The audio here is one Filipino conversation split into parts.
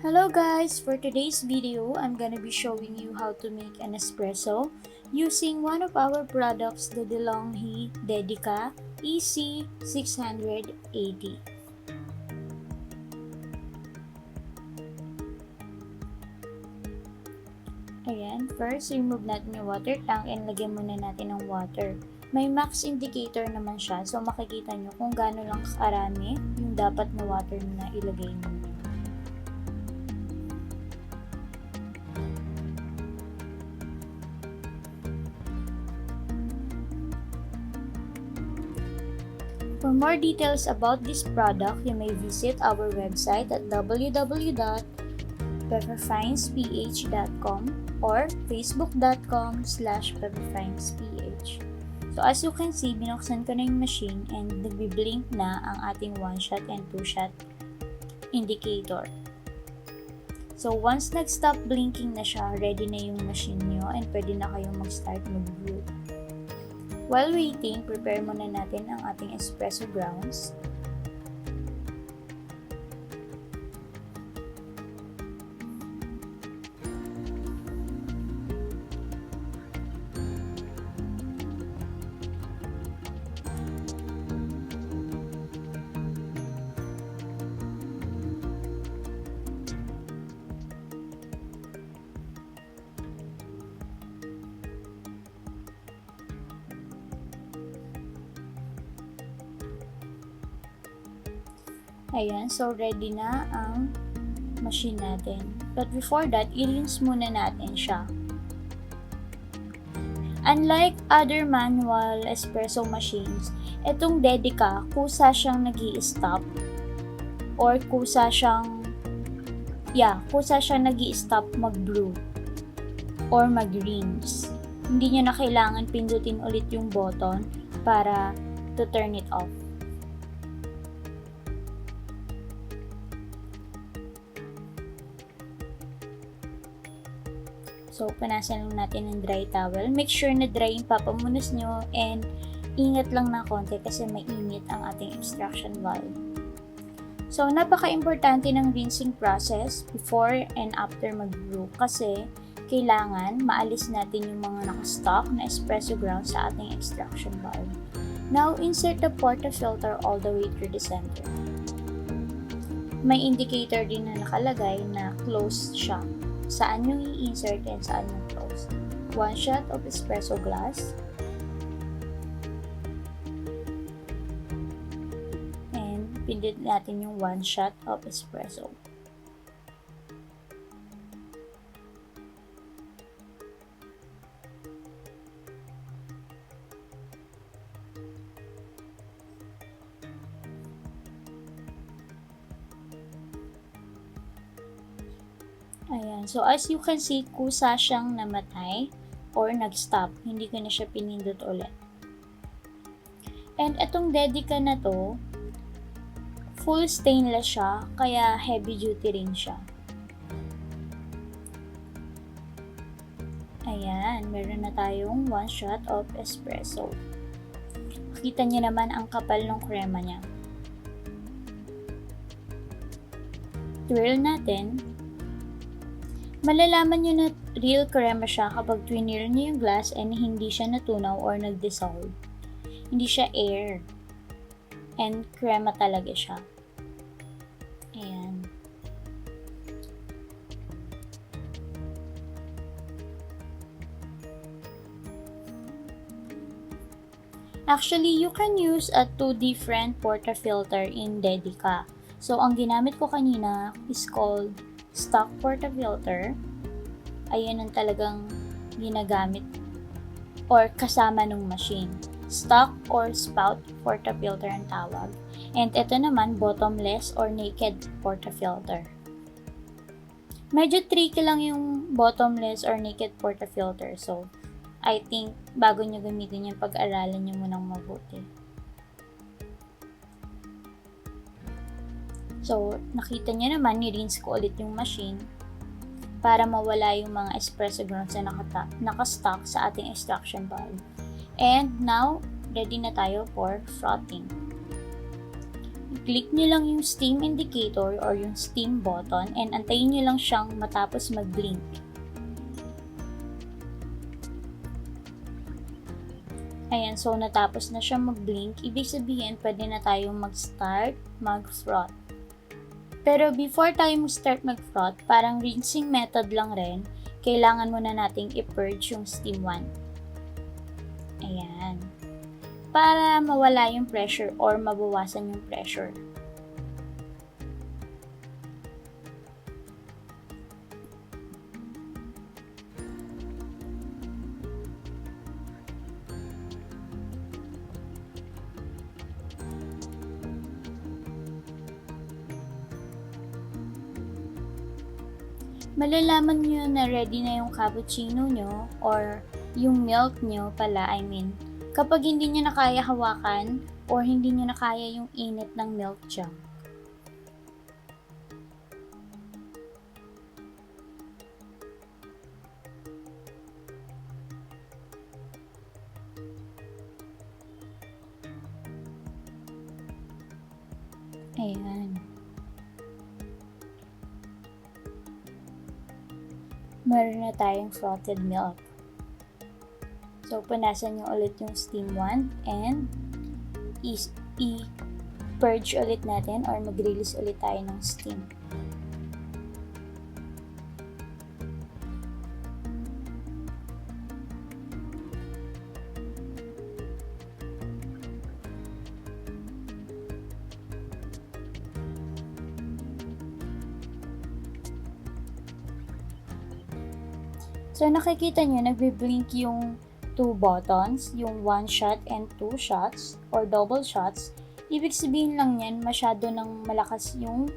Hello guys! For today's video, I'm gonna be showing you how to make an espresso using one of our products, the Delonghi Dedica EC680. Ayan, first remove natin yung water tank and lagyan muna natin ng water. May max indicator naman siya, so makikita nyo kung gaano lang karami yung dapat na water na ilagay nyo. For more details about this product, you may visit our website at www.pepperfinesph.com or facebook.com/pepperfinesph. So as you can see, binuksan ko na yung machine and nagbi-blink na ang ating 1-shot and 2-shot indicator. So once nag-stop blinking na siya, ready na yung machine nyo and pwede na kayong mag-start mag-brew. While waiting, prepare muna natin ang ating espresso grounds. Ayan, so ready na ang machine natin. But before that, i-rinse muna natin siya. Unlike other manual espresso machines, itong Dedica, kusa siyang nag-i-stop or kusa siyang nag-i-stop mag-brew or mag-rinse. Hindi nyo na kailangan pindutin ulit yung button para to turn it off. So, punasan lang natin ng dry towel. Make sure na dry yung papamunas nyo and ingat lang na konti kasi mainit ang ating extraction valve. So, napaka-importante ng rinsing process before and after mag-brew kasi kailangan maalis natin yung mga nakastock na espresso grounds sa ating extraction valve. Now, insert the portafilter all the way through the center. May indicator din na nakalagay na closed siya. Saan yung i-insert and saan yung close. 1 shot of espresso glass. And pindot natin yung 1 shot of espresso. Ayan. So, as you can see, kusa siyang namatay or nag-stop. Hindi ko na siya pinindot ulit. And itong Dedica na to, full stainless siya, kaya heavy duty rin siya. Ayan. Meron na tayong 1 shot of espresso. Kita niyo naman ang kapal ng krema niya. Twirl natin. Malalaman nyo na real crema siya kapag twinir nyo yung glass and hindi siya natunaw or nag-dissolve. Hindi siya air. And crema talaga siya. Ayan. Actually, you can use 2 different portafilter in Dedica. So, ang ginamit ko kanina is called stock portafilter. Ayan ang talagang ginagamit or kasama ng machine. Stock or spout portafilter ang tawag. And ito naman, bottomless or naked portafilter. Medyo tricky lang yung bottomless or naked portafilter. So, I think bago nyo gamitin yung pag-aralan nyo munang mabuti. So, nakita nyo naman, ni-rinse ko ulit yung machine para mawala yung mga espresso grounds na nakastock sa ating extraction valve. And now, ready na tayo for frothing. click nyo lang yung steam indicator or yung steam button and antayin nyo lang siyang matapos mag-blink. Ayan, so natapos na siya mag-blink, ibig sabihin pwede na tayong mag-start, mag-froth. Pero before tayo mag-start mag-froth, parang rinsing method lang rin, kailangan muna nating i-purge yung steam 1. Ayan. Para mawala yung pressure or mabawasan yung pressure. Malalaman nyo na ready na yung cappuccino nyo or yung milk nyo pala, kapag hindi nyo na kaya hawakan or hindi nyo na kaya yung init ng milk jug. Ayan. Meron na tayong frothed milk. So, punasan nyo ulit yung steam 1 and i-purge ulit natin or mag-release ulit tayo ng steam. So, nakikita nyo, nagbe-blink yung 2 buttons, yung 1 shot and 2 shots, or double shots. Ibig sabihin lang yan, masyado nang malakas yung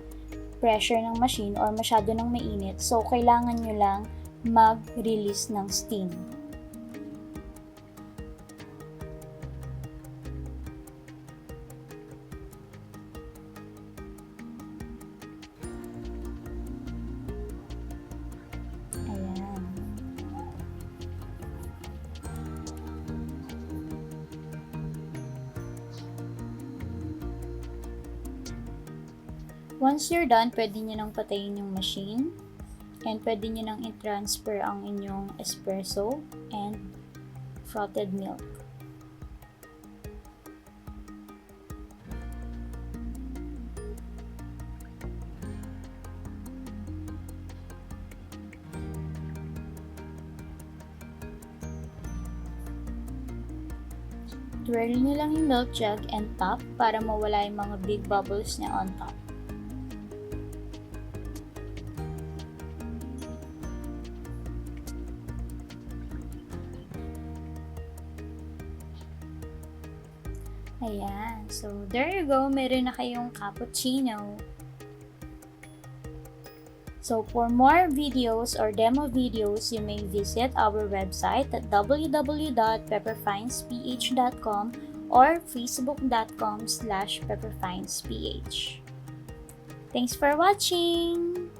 pressure ng machine or masyado nang mainit. So, kailangan nyo lang mag-release ng steam. Once you're done, pwede nyo nang patayin yung machine and pwede nyo nang i-transfer ang inyong espresso and frothed milk. Twirl nyo lang yung milk jug and top para mawala yung mga big bubbles niya on top. Ayan. So, there you go. Meron na kayong cappuccino. So, for more videos or demo videos, you may visit our website at www.pepperfinesph.com or facebook.com/pepperfinesph. Thanks for watching!